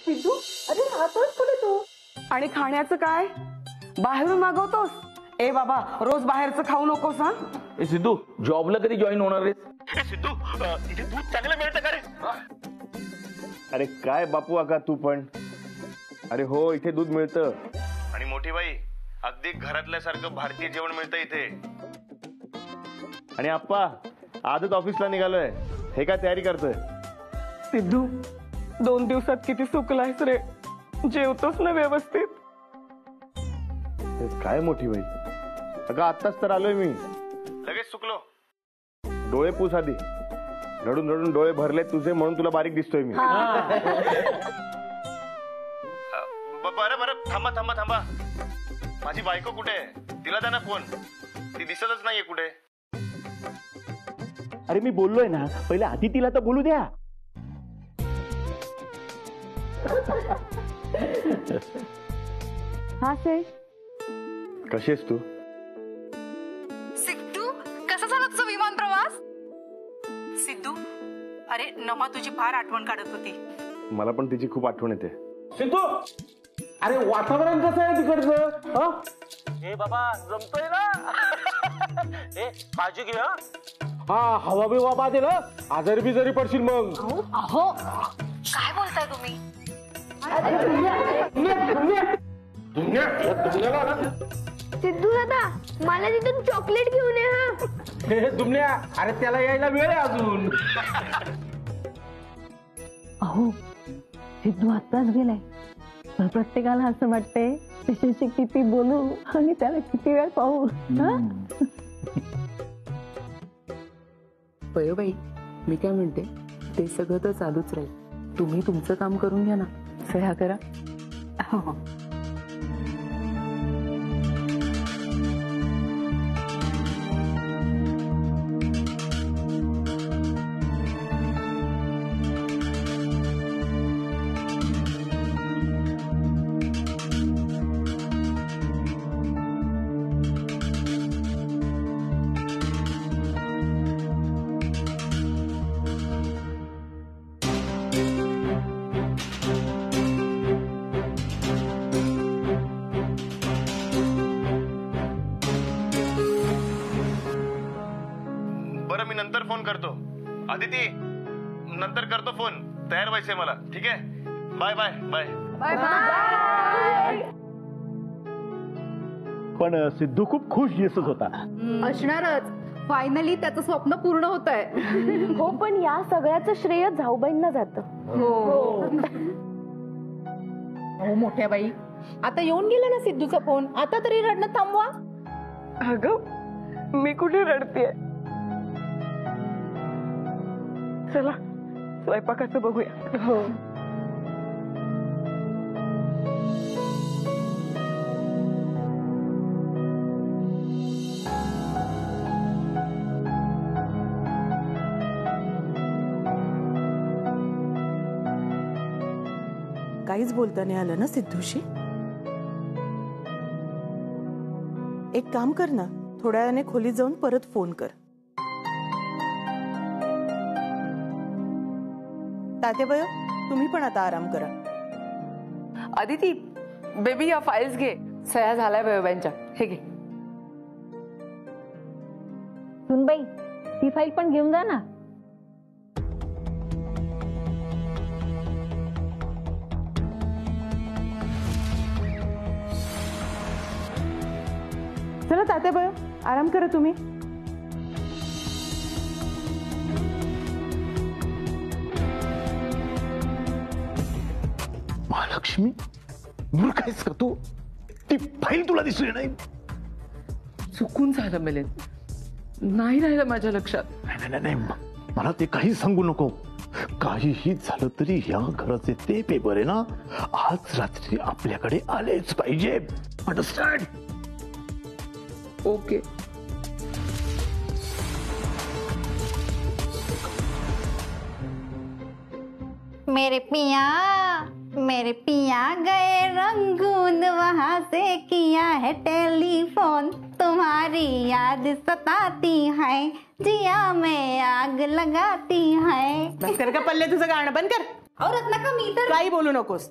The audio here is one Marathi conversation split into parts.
सिद्धू, अरे राहतोस कुठे तू? आणि खाण्याचं काय? बाहेरून मागवतोस? ए बाबा, रोज बाहेरचं खाऊ नकोस हा. ए सिद्धू, जॉबला कधी जॉईन होणार आहेस? सिद्धू, इथे दूध चांगलं मिळतं का रे? अरे काय बापू आका तू पण. अरे हो, इथे दूध मिळतं. आणि मोठी बाई, अगदी घरातल्यासारखं भारतीय जेवण मिळतं इथे. आणि आप्पा, आजच ऑफिसला निघालोय. हे काय तयारी करतोय? सिद्धू, 2 दिवसात किती सुकलायस रे. जेवतोस ना व्यवस्थित? काय मोठी बाई, अगं आत्ताच तर आलोय मी. लगेच सुकलो. डोळे पुस आधी. रडून रडून डोळे भरले तुझे, म्हणून तुला बारीक दिसतोय मी. बरं बरं, थांबा थांबा थांबा. माझी बायको कुठे आहे? तिला द्या ना फोन. ती दिसतच नाहीये कुठे. अरे मी बोललोय ना, पहिले आधी तिला तर बोलू द्या. हा से कशी आहेस तू? सिद्धू, कसा झाला तुझा विमान प्रवास? सिद्धू, अरे नमा तुझी फार आठवण काढत होती. मला पण तिची खूप आठवण येते. सिद्धू, अरे वातावरण कसं आहे तिकडचं? ए बाबा, जमतोय ना? ए काळजी घे. हा, हवा बिवा बादेल, आजारी बिजारी पडशील मग. अहो, काय बोलताय तुम्ही? सिद्धू दादा, मला तिथून चॉकलेट घेऊन ये हा. हे दुमण्या, अरे त्याला यायला वेळ आहे अजून. अहो, सिद्धू आत्ताच गेलाय. पण प्रत्येकाला असं वाटतंय त्याच्याशी किती बोलू आणि त्याला किती वेळ पाहू. बाई, मी काय म्हणते, ते सगळं तर चालूच राहील. तुम्ही तुमचं काम करून घ्या ना. सह्या करा. हो. बरं, मी नंतर फोन करतो. आदिती, नंतर करतो फोन. तयार व्हायचंय मला. ठीक आहे, बाय बाय बाय. पण सिद्धू खूप खुश दिसत होता. असणारच. फायनली त्याचं स्वप्न पूर्ण होत आहे. हो, पण या सगळ्याचं श्रेय जाऊबाईंना जातं. हो मोठ्या बाई, आता येऊन गेला ना सिद्धूचा फोन. आता तरी रडणं थांबवा. अगं, मी कुठे रडतेय? चला स्वयंपाकाचं बघूया. हो. काहीच बोलता नाही आलं ना सिद्धूशी? एक काम कर ना, थोड्या वेळाने खोलीत जाऊन परत फोन कर. तात्याबाई, तुम्ही पण आता आराम करा. आदिती, बेबी या फाईल्स घे. सह्या झाल्या बाबांच्या. हे घे. सुनबाई, ती फाईल पण घेऊन जा ना. चला तात्याबाई, आराम करा तुम्ही. महालक्ष्मी, मूर्ख आहेस का तू? ती फाईल तुला दिसली नाही? चुकून झालं मिळेल, नाही राहिलं माझ्या लक्षात. नाही नाही, मला ते काही सांगू नको. काहीही झालं तरी या घराचे ते पेपर आहे ना, आज रात्री आपल्याकडे आलेच पाहिजे. अंडरस्टँड? ओके. मेरे पिया गए रंगून, वहां से किया है टेलीफोन. तुम्हारी याद सताती है, जिया में आग लगाती है. बस कर का पल्ले, तुझं गाणं बंद कर. अहो रत्नाका मी तर काही बोलू नकोस.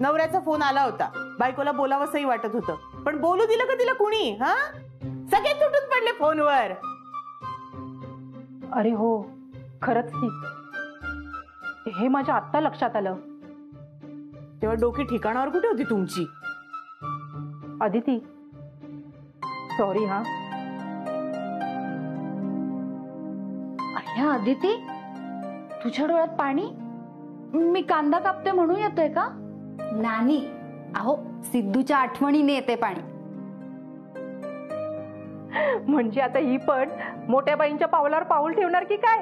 नवऱ्याचा फोन आला होता, बायकोला बोलावंसही वाटत होतं, पण बोलू दिलं का तिला कुणी? हा, सगळे तुटून पडले फोनवर. अरे हो खरंच की हे माझ्या आत्ता लक्षात आलं. तेव्हा डोकी ठिकाणावर कुठे होती तुमची? अदिती सॉरी. हा अय्या अदिती, तुझ्या डोळ्यात पाणी? मी कांदा कापते म्हणून येतोय का? नानी, अहो सिद्धूच्या आठवणीने येते पाणी. म्हणजे आता ही पण मोठ्या बाईंच्या पावलावर पाऊल ठेवणार की काय?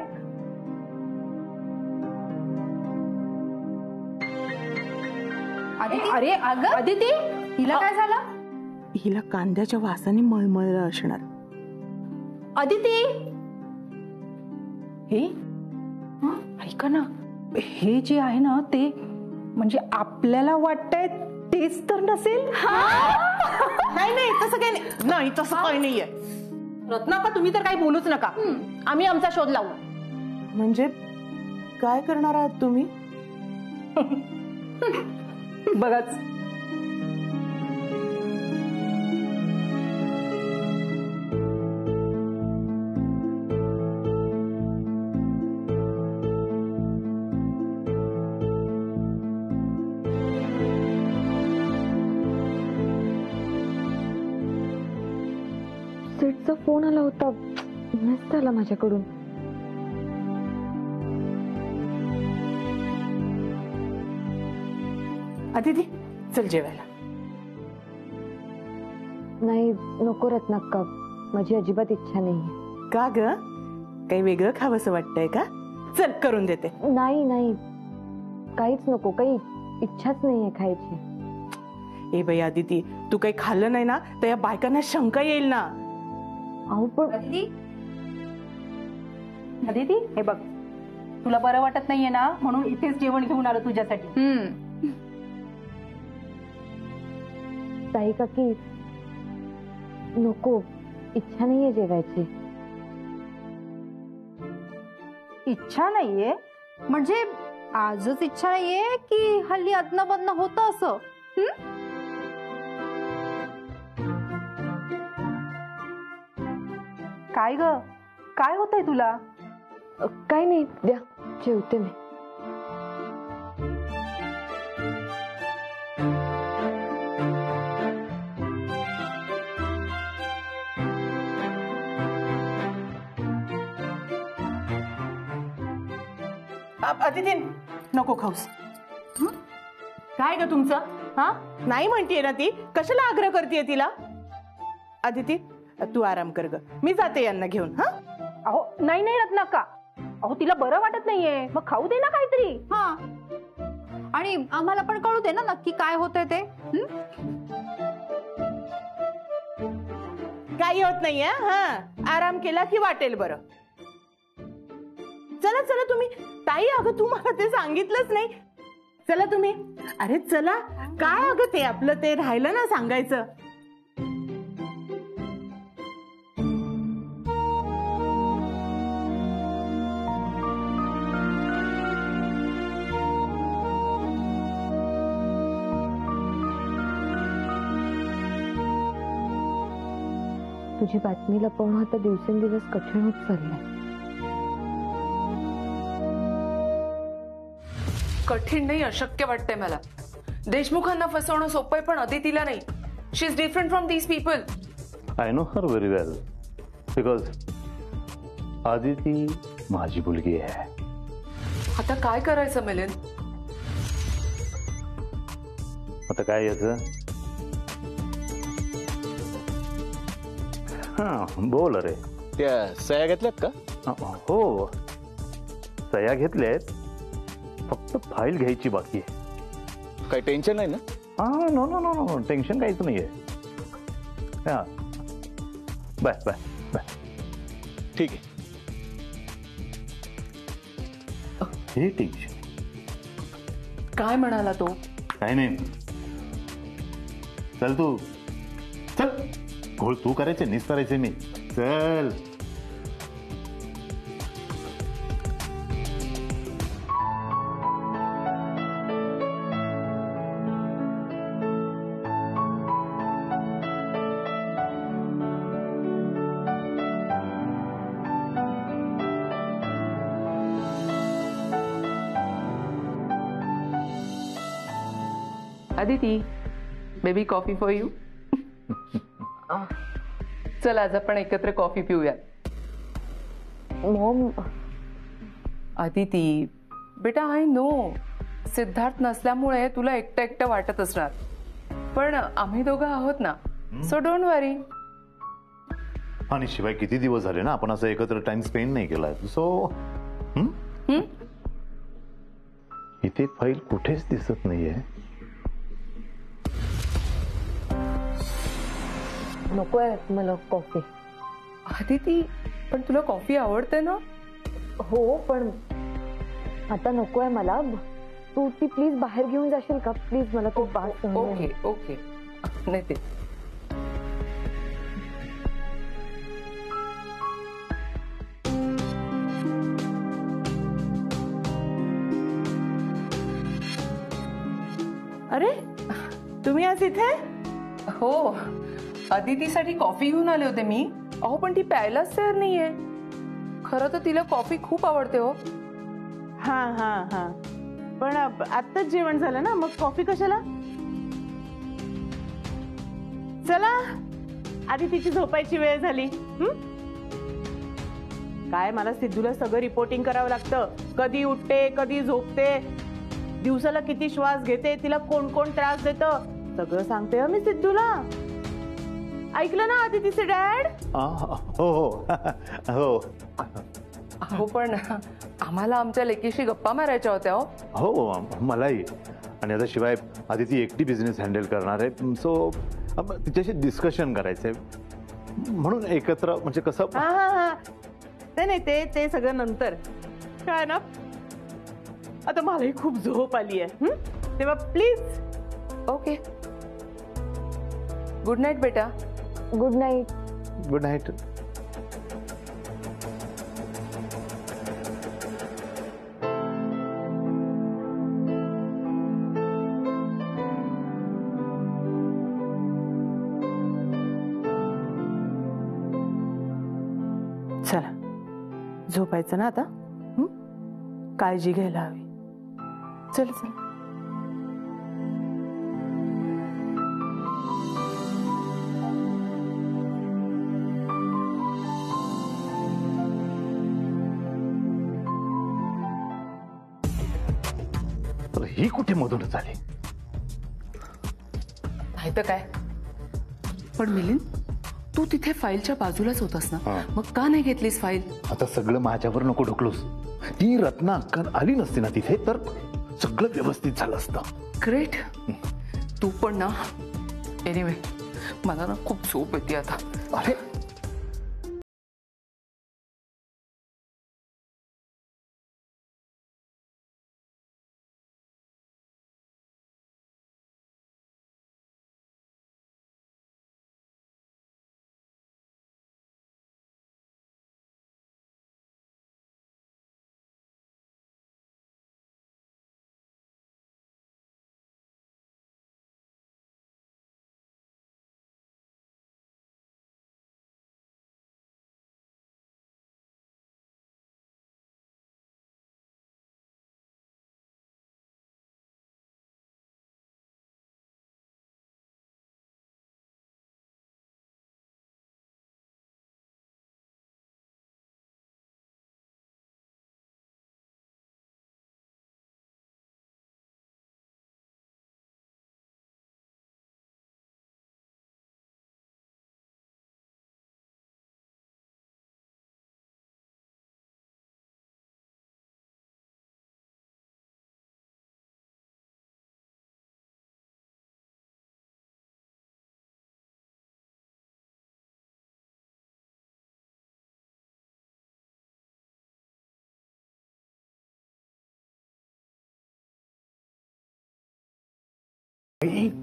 अदिती, अरे अगं अदिती, हिला काय झालं? हिला कांद्याच्या वासाने मळमळलं असणार. अदिती हे ऐका ना, हे जे आहे ना ते म्हणजे आपल्याला वाटतंय तेच तर नसेल? नाही नाही, तसं काही नाही. नाही तसं काही नाहीये. रत्नाका तुम्ही तर काही बोलूच नका, आम्ही आमचा शोध लावू. म्हणजे काय करणार आहात तुम्ही? बघाच. सेटचा फोन आला होता, मिस झाला माझ्याकडून. अदिती चल जेवायला. नाही नको रत्नाक्का, माझी अजिबात इच्छा नाहीये. का ग, काही वेगळं खावंसं वाटतंय का? चल करून देते. नाही नाही, काहीच नको, काही इच्छाच नाहीये खायची. ए बाई अदिती, तू काही खाल्लं नाही ना तर या बायकांना शंका येईल ना. अहो पण अदिती हे बघ, तुला बरं वाटत नाहीये ना म्हणून इथेच जेवण घेऊन आलो तुझ्यासाठी. ताई काकी नको, इच्छा नाहीये जेवायची. इच्छा नाहीये म्हणजे आजच इच्छा नाहीये की हल्ली अदनं बदनं होतं असं? काय ग, काय होतंय तुला? काही नाही, द्या जेवते मी. अदिती नको खाऊस. काय ग तुमचं? हा नाही म्हणतीये ना ती, कशाला आग्रह करतेय तिला? अदिती तू आराम कर ग, मी जाते यांना घेऊन. हा अहो नाही नाही रत्नाका, अहो तिला बरं वाटत नाहीये, मग खाऊ दे ना काहीतरी. हा, आणि आम्हाला पण कळू दे ना नक्की काय होतंय ते. काही होत नाहीये. हा, आराम केला की वाटेल बरं. चला चला तुम्ही. ताई अगं तू मला ते सांगितलंच नाही. चला तुम्ही. अरे चला. काय अगं ते आपलं ते राहिलं ना सांगायचं. तुझी बातमी लपवणं आता दिवसेंदिवस कठीण होत चाललंय. कठीण नाही, अशक्य वाटतंय मला. देशमुखांना फसवणं सोपं आहे, पण अदितीला नाही. She is different from these people. I know her very well, because Aditi माझी मुलगी आहे. आता काय करायचं मिलिंद? आता काय याचं? हा बोल. अरे त्या सह्या घेतल्यात का? हो सह्या घेतल्यात, फक्त फाईल घ्यायची बाकी आहे. काही टेन्शन नाही ना? हा no no no no, tension काहीच नाहीये. हा बाय बाय बाय. ठीक आहे. हे टेन्शन काय म्हणाला तो? काही नाही. चल तू चल. घोळ तू करायचे, निस्तारायचे मी. चल. Aditi, baby coffee for you. चल आज आपण एकत्र कॉफी पिऊया. मॉम, अदिती बेटा, आय नो सिद्धार्थ नसल्यामुळे तुला एकटं एकटं वाटत असणार, पण आम्ही दोघं आहोत ना, सो डोंट वरी. आणि शिवाय किती दिवस झाले ना आपण असं एकत्र टाइम स्पेंड नाही केलाय. सो इथे फाईल कुठेच दिसत नाहीये. नकोय मला कॉफी. अदिती, पण तुला कॉफी आवडते ना? हो, पण आता नकोय मला. तू ती प्लीज बाहेर घेऊन जाशील का? प्लीज, मला खूप बास. ओके ओके, नाही ते अरे तुम्ही आज इथे? हो, अदितीसाठी कॉफी घेऊन आले होते मी. अहो पण ती प्यायलाच तयार नाहीये. खरं तर तिला कॉफी खूप आवडते हो. हा हा हा, पण आत्ताच जेवण झालं ना, मग कॉफी कशाला? चला, आधी तिची झोपायची वेळ झाली. काय मला सिद्धूला सगळं रिपोर्टिंग करावं लागतं. कधी उठते, कधी झोपते, दिवसाला किती श्वास घेते, तिला कोण कोण त्रास देतं, सगळं सांगते मी सिद्धूला. ऐकलं ना आदितीचे डॅड? हो हो हो. हो, पण आम्हाला आमच्या लेकीशी गप्पा मारायच्या होत्या. हो मलाही. आणि आता शिवाय आदिती एकटी बिझनेस हँडल करणार आहे, सो तिच्याशी डिस्कशन करायचंय, म्हणून एकत्र म्हणजे कसं. हा हा हा, ते नाही, ते सगळं नंतर. काय ना, आता मलाही खूप झोप आली आहे, तेव्हा प्लीज. ओके, गुड नाईट बेटा. Good night. Good night. चला झोपायचं ना आता. काळजी घ्यायला हवी. चल चल. ही कुठे मधूनच आली? नाही तर काय. पण मिलिंद, तू तिथे फाईलच्या बाजूलाच होतास ना, मग का नाही घेतलीस फाईल? आता सगळं माझ्यावर नको ढकलूस. ती रत्ना अक्कल आली नसती ना तिथे, तर सगळं व्यवस्थित झालं असतं. ग्रेट. तू पण ना. एनिवे, मला ना खूप झोप येते आता. अरे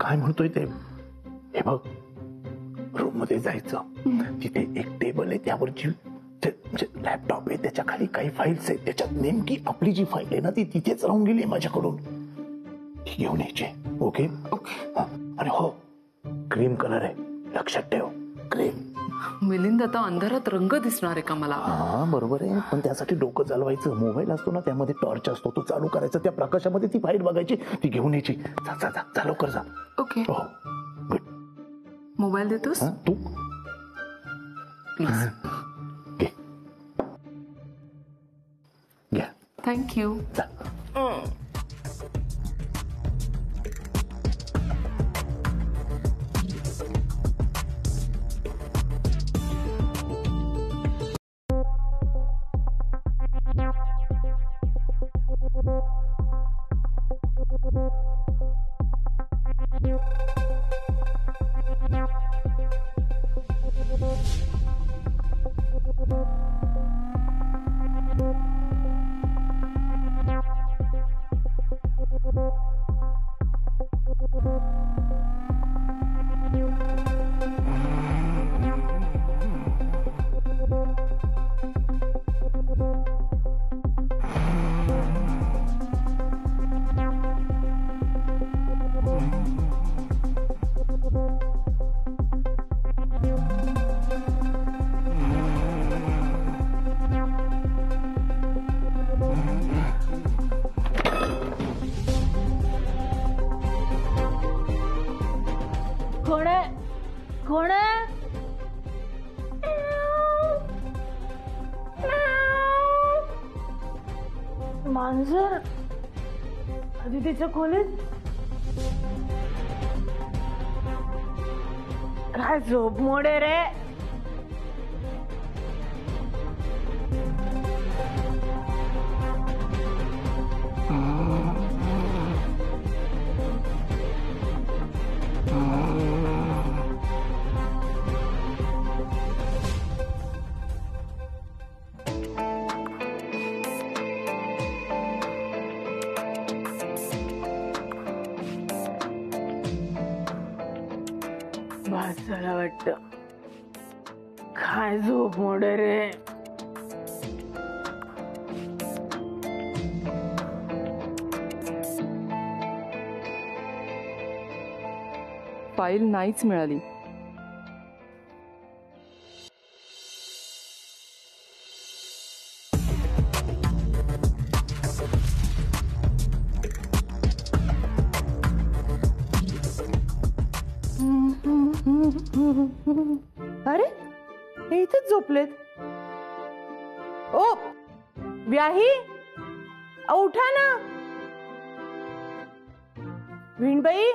काय म्हणतोय ते? हे बघ, रूम मध्ये जायचं, तिथे एक टेबल आहे, त्यावरची लॅपटॉप आहे, त्याच्या खाली काही फाईल्स आहेत, त्याच्यात नेमकी आपली जी फाईल आहे ना ती तिथेच राहून गेली माझ्याकडून. ती घेऊन यायची. Okay okay. आणि हो, क्रीम कलर आहे, लक्षात ठेव, क्रीम. मिलिंद आता अंधारात रंग दिसणार आहे का मला? हा बरोबर आहे, पण त्यासाठी डोकं चालवायचं. मोबाईल असतो ना, त्यामध्ये टॉर्च असतो, तो चालू करायचा, त्या प्रकाशामध्ये ती फाईल बघायची, ती घेऊन यायची. जा जा जा, जा लवकर जा. ओके. हो गुड. मोबाईल देतोस तू प्लीज? घे घ्या. थँक्यू. जा. कोण आहे? मांजर अदितीच्या खोलीत? काय झोप मोडे रे. भासाला वाटत. काय झोप मोडे रे. फाईल नाहीच मिळाली. अरे हे इथेच झोपलेत. ओ व्याही, उठा ना. विणबाई,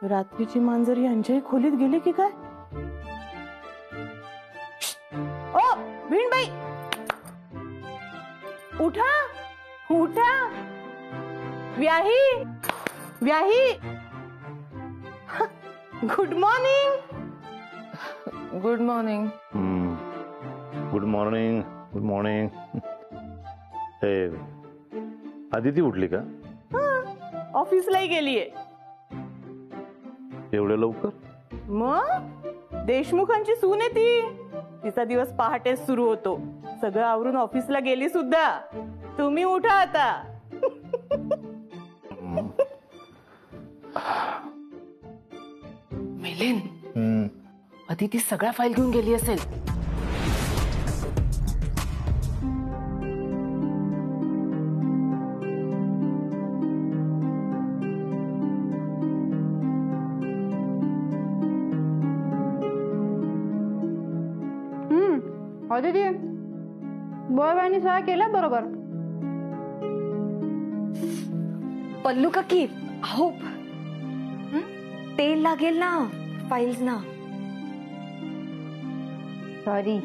रात्रीची मांजर यांच्याही खोलीत गेली की काय? ओ विणबाई, उठा उठा. व्याही, व्याही, good morning. Good morning. Good morning. Good morning. हे आदिती उठली का? ऑफिसलाही गेलीये. एवढ्या लवकर? मग देशमुखांची सून आहे ती. तिचा दिवस पहाटेच सुरू होतो. सगळं आवरून ऑफिसला गेली सुद्धा. तुम्ही उठा आता. मिलिंद, अदिती सगळ्या फाईल घेऊन गेली असेल. अदिती, बॉयबाईंनी सह्या केल्या बरोबर. पल्लू काकी, अहो तेल लागेल ना फाईल्स ना. सॉरी.